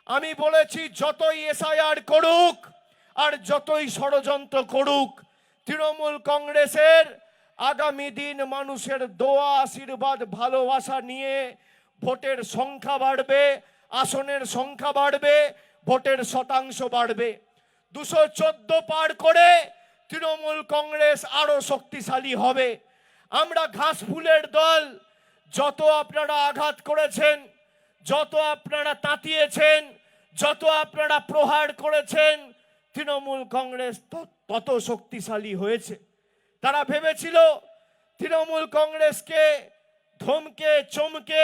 আমি বলেছি যতই এসআইআর করুক আর যতই ষড়যন্ত্র করুক, তৃণমূল কংগ্রেসের আগামী দিন মানুষের দোয়া আশীর্বাদ ভালোবাসা নিয়ে ভোটের সংখ্যা বাড়বে, আসনের সংখ্যা বাড়বে, ভোটের শতাংশ বাড়বে। 214 পার করে তৃণমূল কংগ্রেস আরো শক্তিশালী হবে। আমরা ঘাস ফুলের দল, যত আপনারা আঘাত করেছেন, যত আপনারা তাতিয়েছেন, যত আপনারা প্রহার করেছেন, তৃণমূল কংগ্রেস তত শক্তিশালী হয়েছে। তারা ভেবেছিল তৃণমূল কংগ্রেসকে ধমকে চমকে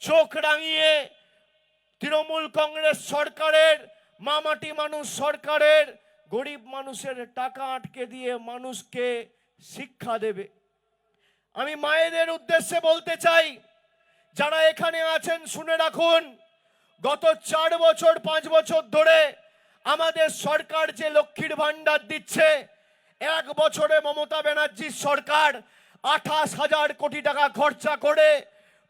চোখ রাঙিয়ে তৃণমূল কংগ্রেস সরকারের, মামাটি মানুষ সরকারের গরিব মানুষের টাকা আটকে দিয়ে মানুষকে শিক্ষা দেবে। আমি মায়েদের উদ্দেশ্যে বলতে চাই, যারা এখানে আছেন শুনে রাখুন, গত 4 বছর 5 বছর ধরে আমাদের সরকার যে লক্ষ্মীর ভান্ডার দিচ্ছে, 1 বছরে মমতা ব্যানার্জির সরকার 28,000 কোটি টাকা খরচা করে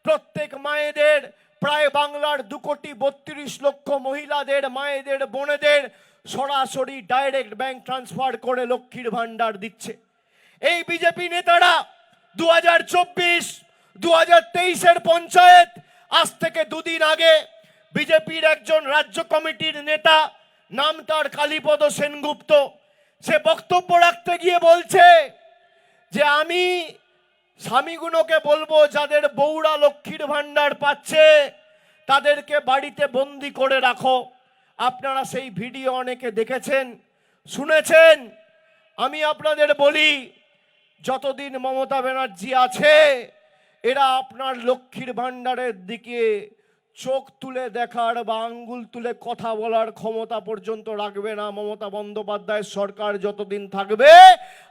প্রত্যেক মায়েদের, প্রায় বাংলার 2 কোটি 32 লক্ষ মহিলাদের, মায়েদের, বোনেদের সরাসরি ডাইরেক্ট ব্যাংক ট্রান্সফার করে লক্ষ্মীর ভান্ডার দিচ্ছে। এই বিজেপি নেতারা 2024 2023-এর পঞ্চায়েত, আজ থেকে 2 দিন আগে বিজেপির একজন রাজ্য কমিটির নেতা, নাম তার কালীপদ সেনগুপ্ত, সে বক্তব্য রাখতে গিয়ে বলছে যে আমি স্বামীগুলোকে বলবো যাদের বউরা লক্ষ্মীর ভান্ডার পাচ্ছে তাদেরকে বাড়িতে বন্দি করে রাখো। আপনারা সেই ভিডিও অনেকে দেখেছেন, শুনেছেন। আমি আপনাদের বলি, যতদিন মমতা ব্যানার্জি আছে এরা আপনার লক্ষ্মীর ভান্ডারের দিকে চোখ তুলে দেখার বা আঙ্গুল তুলে কথা বলার ক্ষমতা পর্যন্ত রাখবে না। মমতা বন্দ্যোপাধ্যায়ের সরকার যতদিন থাকবে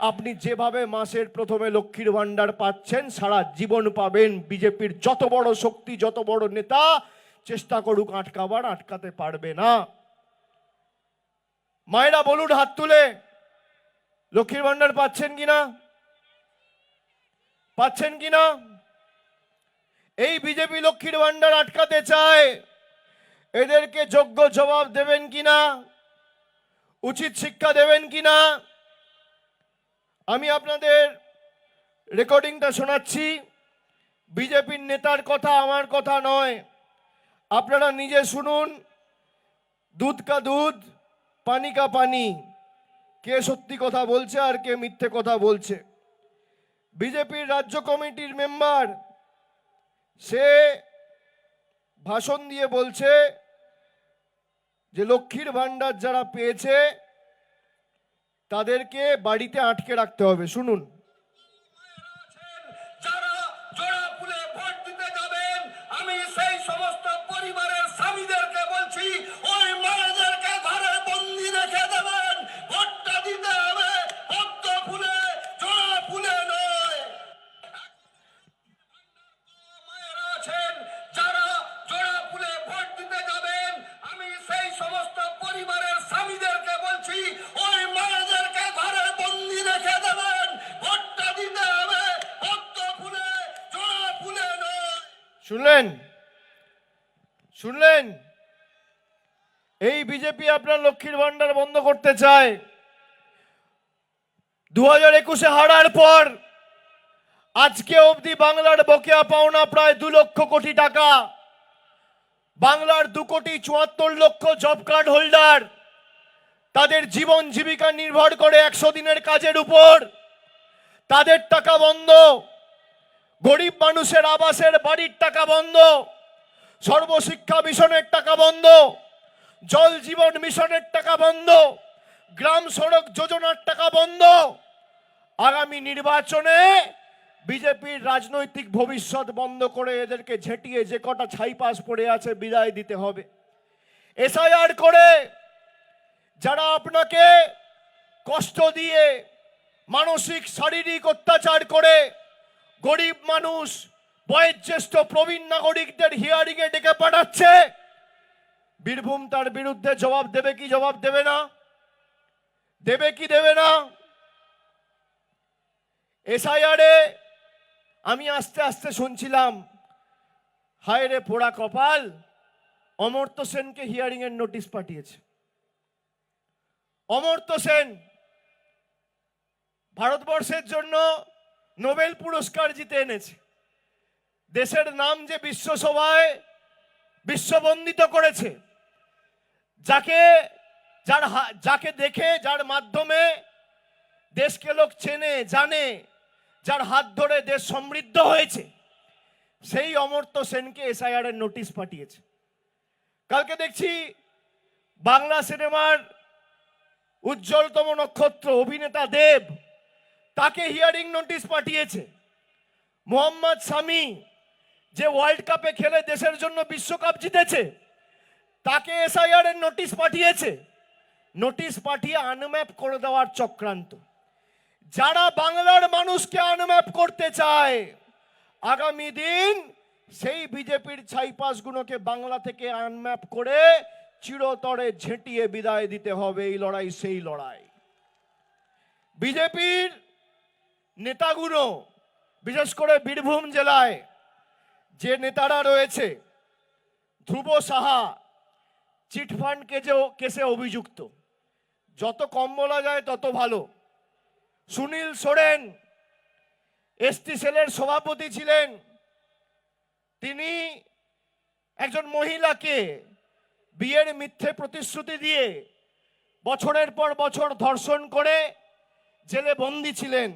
আপনি যেভাবে মাসের প্রথমে লক্ষ্মীর ভান্ডার পাচ্ছেন সারা জীবন পাবেন। বিজেপির যত বড় শক্তি, যত বড় নেতা চেষ্টা করুক আটকাবার, আটকাতে পারবে না। মায়েরা বলুন হাত তুলে, লক্ষ্মীর ভান্ডার পাচ্ছেন কিনা? পাচ্ছেন কিনা? এই বিজেপি লক্ষ্মীর ভান্ডার আটকাতে চায়, এদেরকে যোগ্য জবাব দেবেন কিনা, উচিত শিক্ষা দেবেন কিনা? আমি আপনাদের রেকর্ডিংটা শোনাচ্ছি। বিজেপির নেতার কথা, আমার কথা নয়, আপনারা নিজে শুনুন। দুধ কা দুধ, পানি কা পানি, কে সত্যি কথা বলছে আর কে মিথ্যে কথা বলছে। বিজেপির রাজ্য কমিটির মেম্বার, সে ভাষণ দিয়ে বলছে যে লক্ষ্মীর ভান্ডার যারা পেয়েছে তাদেরকে বাড়িতে আটকে রাখতে হবে। শুনুন। যারা জোড়া ফুলে ভোট দিতে যাবেন, আমি সেই সমস্ত পরিবারের স্বামীদেরকে বলছি, ওই মায়েদেরকে ঘরে বন্দি রেখে দেবেন। ভোটটা দিতে হবে পদ্ম ফুলে, জোড়া ফুলে নয়। মায়েরা আছেন যারা জোড়া ফুলে ভোট দিতে যাবেন, আমি সেই সমস্ত পরিবারের স্বামীদেরকে বলছি, ওই মায়েদেরকে ঘরে বন্দি রেখে দেবেন। ভোটটা দিতে হবে পদ্ম ফুলে, জোড়া ফুলে নয়। শুনলেন? শুনলেন? এই বিজেপি আপনার লক্ষ্মীর ভান্ডার বন্ধ করতে চায়। 2021-এ হারার পর আজকে অবধি বাংলার বকেয়া পাওনা প্রায় 2 লক্ষ কোটি টাকা। বাংলার 2 কোটি 74 লক্ষ জব কার্ড হোল্ডার, তাদের জীবন জীবিকা নির্ভর করে 100 দিনের কাজের উপর। তাদের টাকা বন্ধ। গরিব মানুষের আবাসের বাড়ির টাকা বন্ধ, সর্বশিক্ষা মিশনের টাকা বন্ধ, জল জীবন মিশনের টাকা বন্ধ, গ্রাম সড়ক যোজনার টাকা বন্ধ। আগামী নির্বাচনে বিজেপির রাজনৈতিক ভবিষ্যৎ বন্ধ করে এদেরকে ঝেঁটিয়ে যে কটা ছাইপাস পড়ে আছে বিদায় দিতে হবে। এসআইআর করে যারা আপনাকে কষ্ট দিয়ে, মানসিক শারীরিক অত্যাচার করে গরিব মানুষ, বয়োজ্যেষ্ঠ প্রবীণ নাগরিকদের হিয়ারিংয়ে ডেকে পাঠাচ্ছে, বীরভূম তার বিরুদ্ধে জবাব দেবে কি জবাব দেবে না? দেবে কি দেবে না? এসআইআরে আমি আস্তে আস্তে শুনছিলাম, হায় রে পোড়া কপাল, অমর্ত্য সেনকে হিয়ারিং এর নোটিশ পাঠিয়েছে। অমর্ত্য সেন ভারতবর্ষের জন্য নোবেল পুরস্কার জিতে এনেছে। দেশের নাম যে বিশ্বসভায় বিশ্ববন্দিত করেছে, যাকে দেখে, যার মাধ্যমে দেশকে লোক চেনে জানে, যার হাত ধরে দেশ সমৃদ্ধ হয়েছে, সেই অমর্ত্য সেনকে এসআইআর এর নোটিশ পাঠিয়েছে। কালকে দেখছি বাংলা সিনেমার উজ্জ্বলতম নক্ষত্র অভিনেতা দেব, তাকে হিয়ারিং নোটিশ পাঠিয়েছে। মোহাম্মদ শামি, যে ওয়ার্ল্ড কাপে খেলে দেশের জন্য বিশ্বকাপ জিতেছে, তাকে এসআইআর এর নোটিশ পাঠিয়েছে। নোটিশ পাঠিয়ে আনম্যাপ করে দেওয়ার চক্রান্ত। যারা বাংলার মানুষকে আনম্যাপ করতে চায়, আগামী দিন সেই বিজেপির ছাইপাসগুলোকে বাংলা থেকে আনম্যাপ করে চিরতরে ঝেঁটিয়ে বিদায় দিতে হবে। এই লড়াই সেই লড়াই। বিজেপির নেতাগুলো, বিশেষ করে বীরভূম জেলায় যে নেতারা রয়েছে, ধ্রুব সাহা চিটফান্ড কেসে অভিযুক্ত, যত কম বলা যায় তত ভালো। সুনীল সোরেন এসটি সেলের সভাপতি ছিলেন, তিনি একজন মহিলাকে বিয়ের মিথ্যে প্রতিশ্রুতি দিয়ে বছরের পর বছর ধর্ষণ করে জেলে বন্দী ছিলেন।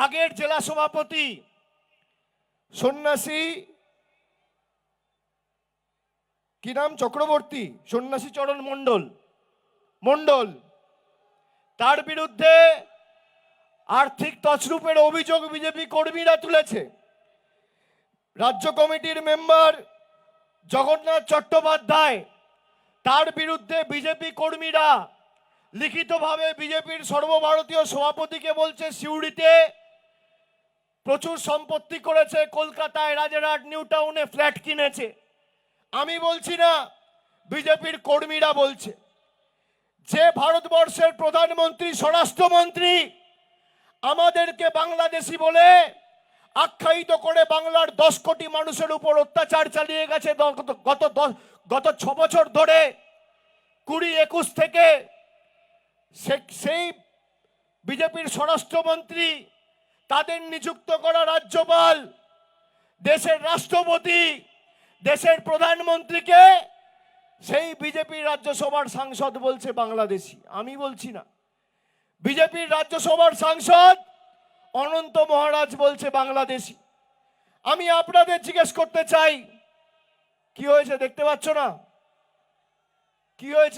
আগের জেলা সভাপতি সন্ন্যাসী, কি নাম, চক্রবর্তী, সন্ন্যাসী চরণ মণ্ডল, তার বিরুদ্ধে আর্থিক তছরূপের অভিযোগ বিজেপি কর্মীরা তুলেছে। রাজ্য কমিটির মেম্বার জগন্নাথ চট্টোপাধ্যায়, তার বিরুদ্ধে বিজেপি কর্মীরা লিখিতভাবে বিজেপির সর্বভারতীয় সভাপতিকে বলছে সিউড়িতে প্রচুর সম্পত্তি করেছে, কলকাতায় রাজারহাট নিউ টাউনে ফ্ল্যাট কিনেছে। আমি বলছি না, বিজেপির কর্মীরা বলছে। যে ভারতবর্ষের প্রধানমন্ত্রী, স্বরাষ্ট্রমন্ত্রী আমাদেরকে বাংলাদেশি বলে আখ্যায়িত করে বাংলার 10 কোটি মানুষের উপর অত্যাচার চালিয়ে গেছে গত 6 বছর ধরে, 2021 থেকে, সেই বিজেপির স্বরাষ্ট্রমন্ত্রী, তাদের নিযুক্ত করা রাজ্যপাল, দেশের রাষ্ট্রপতি, দেশের প্রধানমন্ত্রীকে সেই বিজেপির রাজ্যসভার সাংসদ বলছে বাংলাদেশি। আমি বলছি না, বিজেপির রাজ্যসভার সাংসদ অনন্ত মহারাজ বলছে বাংলাদেশি। আমি আপনাদের জিজ্ঞেস করতে চাই, কি হয়েছে দেখতে পাচ্ছ না? কি হয়েছে?